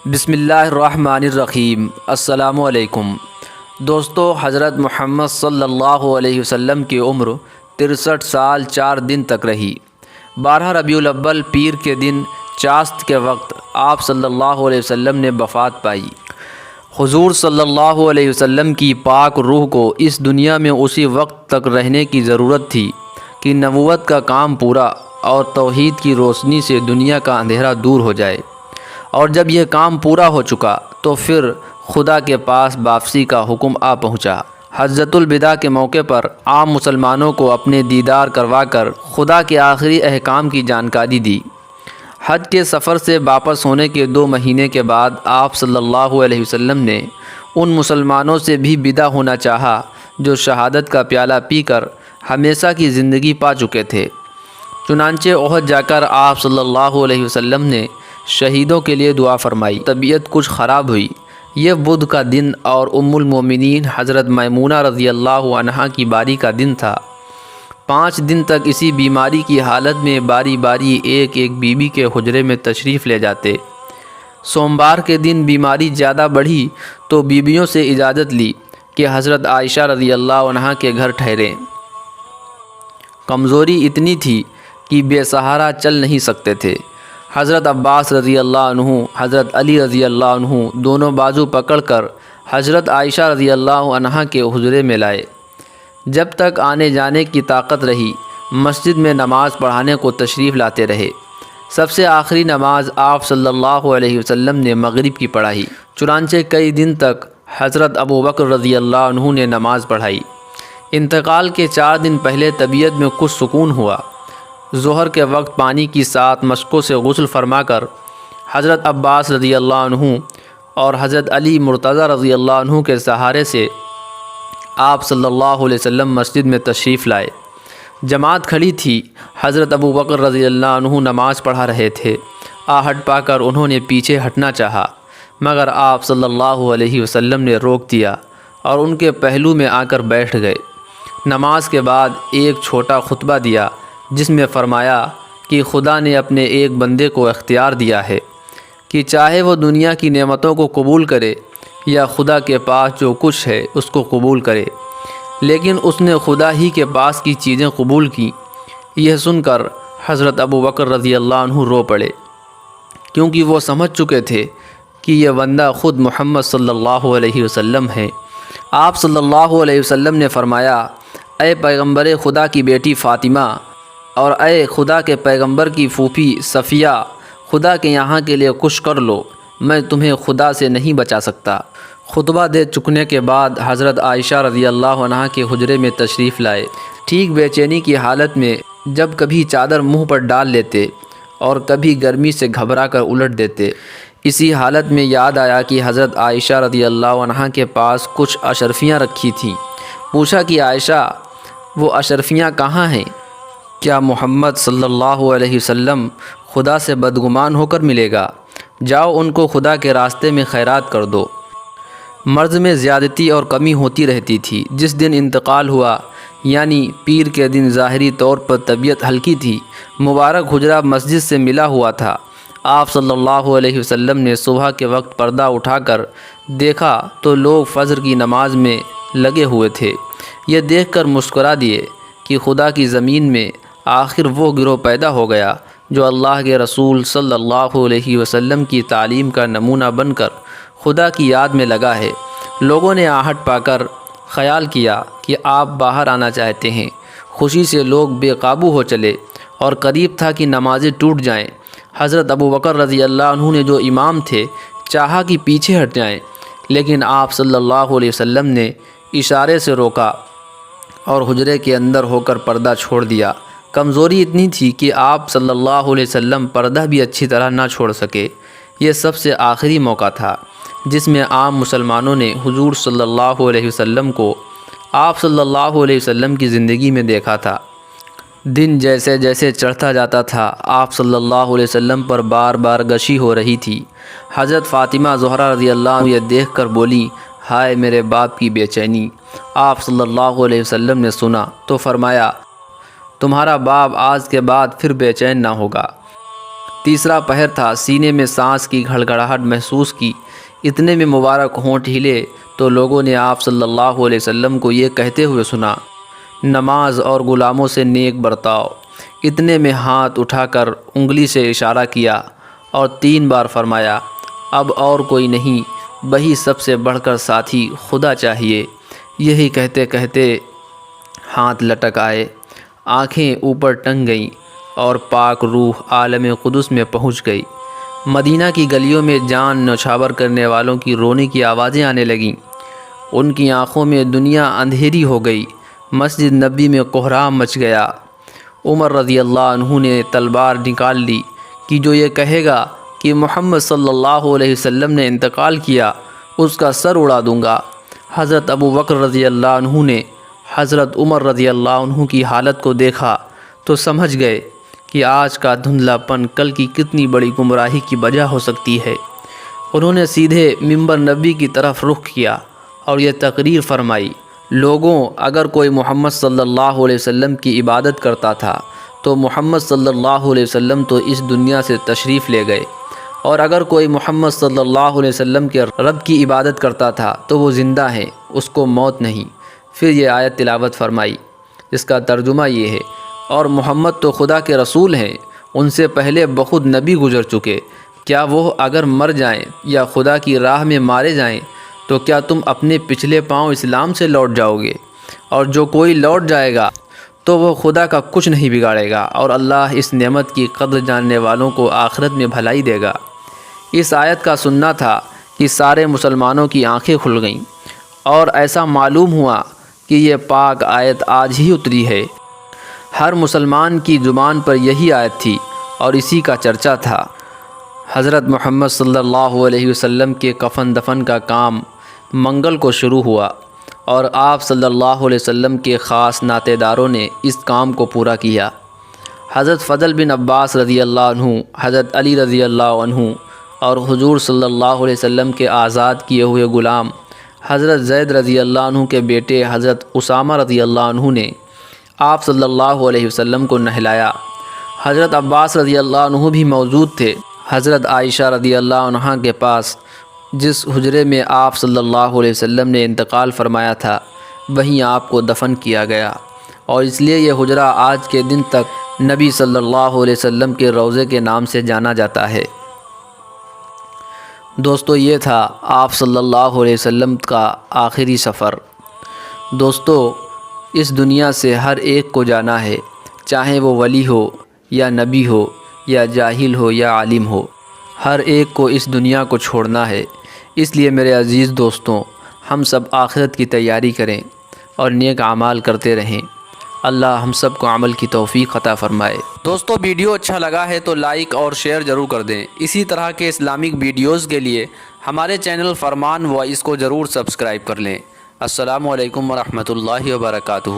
بسم اللہ الرحمن الرحیم۔ السلام علیکم دوستو، حضرت محمد صلی اللہ علیہ وسلم کی عمر 63 سال 4 دن تک رہی۔ 12 ربیع الاول پیر کے دن چاست کے وقت آپ صلی اللہ علیہ وسلم نے وفات پائی۔ حضور صلی اللہ علیہ وسلم کی پاک روح کو اس دنیا میں اسی وقت تک رہنے کی ضرورت تھی کہ نبوت کا کام پورا اور توحید کی روشنی سے دنیا کا اندھیرا دور ہو جائے، اور جب یہ کام پورا ہو چکا تو پھر خدا کے پاس واپسی کا حکم آ پہنچا۔ حجۃ الوداع کے موقع پر عام مسلمانوں کو اپنے دیدار کروا کر خدا کے آخری احکام کی جانکاری دی۔ حج کے سفر سے واپس ہونے کے 2 مہینے کے بعد آپ صلی اللہ علیہ وسلم نے ان مسلمانوں سے بھی ودا ہونا چاہا جو شہادت کا پیالہ پی کر ہمیشہ کی زندگی پا چکے تھے۔ چنانچہ احد جا کر آپ صلی اللہ علیہ وسلم نے شہیدوں کے لیے دعا فرمائی۔ طبیعت کچھ خراب ہوئی۔ یہ بدھ کا دن اور ام المومنین حضرت میمونہ رضی اللہ عنہا کی باری کا دن تھا۔ 5 دن تک اسی بیماری کی حالت میں باری باری ایک ایک بیوی کے حجرے میں تشریف لے جاتے۔ سوموار کے دن بیماری زیادہ بڑھی تو بیویوں سے اجازت لی کہ حضرت عائشہ رضی اللہ عنہا کے گھر ٹھہریں۔ کمزوری اتنی تھی کہ بے سہارا چل نہیں سکتے تھے۔ حضرت عباس رضی اللہ عنہ، حضرت علی رضی اللہ عنہ دونوں بازو پکڑ کر حضرت عائشہ رضی اللہ عنہا کے حجرے میں لائے۔ جب تک آنے جانے کی طاقت رہی مسجد میں نماز پڑھانے کو تشریف لاتے رہے۔ سب سے آخری نماز آپ صلی اللہ علیہ وسلم نے مغرب کی پڑھائی۔ چنانچہ کئی دن تک حضرت ابوبکر رضی اللہ عنہ نے نماز پڑھائی۔ انتقال کے 4 دن پہلے طبیعت میں کچھ سکون ہوا۔ ظہر کے وقت پانی کی 7 مشکوں سے غسل فرما کر حضرت عباس رضی اللہ عنہ اور حضرت علی مرتضیٰ رضی اللہ عنہ کے سہارے سے آپ صلی اللہ علیہ وسلم مسجد میں تشریف لائے۔ جماعت کھڑی تھی۔ حضرت ابوبکر رضی اللہ عنہ نماز پڑھا رہے تھے۔ آہٹ پا کر انہوں نے پیچھے ہٹنا چاہا، مگر آپ صلی اللہ علیہ وسلم نے روک دیا اور ان کے پہلو میں آ کر بیٹھ گئے۔ نماز کے بعد ایک چھوٹا خطبہ دیا جس میں فرمایا کہ خدا نے اپنے ایک بندے کو اختیار دیا ہے کہ چاہے وہ دنیا کی نعمتوں کو قبول کرے یا خدا کے پاس جو کچھ ہے اس کو قبول کرے، لیکن اس نے خدا ہی کے پاس کی چیزیں قبول کیں۔ یہ سن کر حضرت ابوبکر رضی اللہ عنہ رو پڑے، کیونکہ وہ سمجھ چکے تھے کہ یہ بندہ خود محمد صلی اللہ علیہ وسلم ہے۔ آپ صلی اللہ علیہ وسلم نے فرمایا، اے پیغمبر خدا کی بیٹی فاطمہ اور اے خدا کے پیغمبر کی پھوپھی صفیہ، خدا کے یہاں کے لیے کچھ کر لو، میں تمہیں خدا سے نہیں بچا سکتا۔ خطبہ دے چکنے کے بعد حضرت عائشہ رضی اللہ عنہا کے حجرے میں تشریف لائے۔ ٹھیک بے چینی کی حالت میں جب کبھی چادر منہ پر ڈال لیتے اور کبھی گرمی سے گھبرا کر الٹ دیتے۔ اسی حالت میں یاد آیا کہ حضرت عائشہ رضی اللہ عنہا کے پاس کچھ اشرفیاں رکھی تھیں۔ پوچھا کہ عائشہ، وہ اشرفیاں کہاں ہیں؟ کیا محمد صلی اللہ علیہ وسلم خدا سے بدگمان ہو کر ملے گا؟ جاؤ ان کو خدا کے راستے میں خیرات کر دو۔ مرض میں زیادتی اور کمی ہوتی رہتی تھی۔ جس دن انتقال ہوا یعنی پیر کے دن ظاہری طور پر طبیعت ہلکی تھی۔ مبارک حجرہ مسجد سے ملا ہوا تھا۔ آپ صلی اللہ علیہ وسلم نے صبح کے وقت پردہ اٹھا کر دیکھا تو لوگ فجر کی نماز میں لگے ہوئے تھے۔ یہ دیکھ کر مسکرا دیے کہ خدا کی زمین میں آخر وہ گروہ پیدا ہو گیا جو اللہ کے رسول صلی اللہ علیہ وسلم کی تعلیم کا نمونہ بن کر خدا کی یاد میں لگا ہے۔ لوگوں نے آہٹ پا کر خیال کیا کہ آپ باہر آنا چاہتے ہیں۔ خوشی سے لوگ بے قابو ہو چلے اور قریب تھا کہ نمازیں ٹوٹ جائیں۔ حضرت ابوبکر رضی اللہ عنہ نے جو امام تھے چاہا کہ پیچھے ہٹ جائیں، لیکن آپ صلی اللہ علیہ وسلم نے اشارے سے روکا اور حجرے کے اندر ہو کر پردہ چھوڑ دیا۔ کمزوری اتنی تھی کہ آپ صلی اللہ علیہ وسلم پردہ بھی اچھی طرح نہ چھوڑ سکے۔ یہ سب سے آخری موقع تھا جس میں عام مسلمانوں نے حضور صلی اللہ علیہ وسلم کو آپ صلی اللہ علیہ وسلم کی زندگی میں دیکھا تھا۔ دن جیسے جیسے چڑھتا جاتا تھا آپ صلی اللہ علیہ وسلم پر بار بار غشی ہو رہی تھی۔ حضرت فاطمہ زہرا رضی اللہ عنہ یہ دیکھ کر بولی، ہائے میرے باپ کی بے چینی۔ آپ صلی اللہ علیہ وسلم نے سنا تو فرمایا، تمہارا باپ آج کے بعد پھر بے چین نہ ہوگا۔ تیسرا پہر تھا، سینے میں سانس کی گھڑگھڑاہٹ محسوس کی۔ اتنے میں مبارک ہونٹ ہلے تو لوگوں نے آپ صلی اللہ علیہ وسلم کو یہ کہتے ہوئے سنا، نماز اور غلاموں سے نیک برتاؤ۔ اتنے میں ہاتھ اٹھا کر انگلی سے اشارہ کیا اور 3 بار فرمایا، اب اور کوئی نہیں، وہی سب سے بڑھ کر ساتھی خدا چاہیے۔ یہی کہتے کہتے ہاتھ لٹک آئے، آنکھیں اوپر ٹنگ گئیں اور پاک روح عالم قدس میں پہنچ گئی۔ مدینہ کی گلیوں میں جان نچھاور کرنے والوں کی رونے کی آوازیں آنے لگیں۔ ان کی آنکھوں میں دنیا اندھیری ہو گئی۔ مسجد نبی میں کوہرام مچ گیا۔ عمر رضی اللہ عنہ نے تلوار نکال لی کہ جو یہ کہے گا کہ محمد صلی اللہ علیہ وسلم نے انتقال کیا، اس کا سر اڑا دوں گا۔ حضرت ابو بکر رضی اللہ عنہ نے حضرت عمر رضی اللہ عنہ کی حالت کو دیکھا تو سمجھ گئے کہ آج کا دھندلا پن کل کی کتنی بڑی گمراہی کی وجہ ہو سکتی ہے۔ انہوں نے سیدھے منبر نبی کی طرف رخ کیا اور یہ تقریر فرمائی، لوگوں، اگر کوئی محمد صلی اللہ علیہ وسلم کی عبادت کرتا تھا تو محمد صلی اللہ علیہ وسلم تو اس دنیا سے تشریف لے گئے، اور اگر کوئی محمد صلی اللہ علیہ وسلم کے رب کی عبادت کرتا تھا تو وہ زندہ ہیں، اس کو موت نہیں۔ پھر یہ آیت تلاوت فرمائی، جس کا ترجمہ یہ ہے، اور محمد تو خدا کے رسول ہیں، ان سے پہلے بخود نبی گزر چکے، کیا وہ اگر مر جائیں یا خدا کی راہ میں مارے جائیں تو کیا تم اپنے پچھلے پاؤں اسلام سے لوٹ جاؤ گے؟ اور جو کوئی لوٹ جائے گا تو وہ خدا کا کچھ نہیں بگاڑے گا، اور اللہ اس نعمت کی قدر جاننے والوں کو آخرت میں بھلائی دے گا۔ اس آیت کا سننا تھا کہ سارے مسلمانوں کی آنکھیں کھل گئیں، اور ایسا معلوم ہوا کہ یہ پاک آیت آج ہی اتری ہے۔ ہر مسلمان کی زبان پر یہی آیت تھی اور اسی کا چرچا تھا۔ حضرت محمد صلی اللہ علیہ وسلم کے کفن دفن کا کام منگل کو شروع ہوا، اور آپ صلی اللہ علیہ وسلم کے خاص ناطے داروں نے اس کام کو پورا کیا۔ حضرت فضل بن عباس رضی اللہ عنہ، حضرت علی رضی اللہ عنہ اور حضور صلی اللہ علیہ وسلم کے آزاد کیے ہوئے غلام حضرت زید رضی اللہ عنہ کے بیٹے حضرت اسامہ رضی اللہ عنہ نے آپ صلی اللہ علیہ وسلم کو نہلایا۔ حضرت عباس رضی اللہ عنہ بھی موجود تھے۔ حضرت عائشہ رضی اللہ عنہ کے پاس جس حجرے میں آپ صلی اللہ علیہ وسلم نے انتقال فرمایا تھا، وہیں آپ کو دفن کیا گیا، اور اس لیے یہ حجرہ آج کے دن تک نبی صلی اللہ علیہ وسلم کے روضے کے نام سے جانا جاتا ہے۔ دوستو، یہ تھا آپ صلی اللہ علیہ وسلم کا آخری سفر۔ دوستو، اس دنیا سے ہر ایک کو جانا ہے، چاہے وہ ولی ہو یا نبی ہو یا جاہل ہو یا عالم ہو، ہر ایک کو اس دنیا کو چھوڑنا ہے۔ اس لیے میرے عزیز دوستوں، ہم سب آخرت کی تیاری کریں اور نیک اعمال کرتے رہیں۔ اللہ ہم سب کو عمل کی توفیق عطا فرمائے۔ دوستو، ویڈیو اچھا لگا ہے تو لائک اور شیئر ضرور کر دیں۔ اسی طرح کے اسلامک ویڈیوز کے لیے ہمارے چینل فرمان وائس کو ضرور سبسکرائب کر لیں۔ السلام علیکم ورحمۃ اللہ وبرکاتہ۔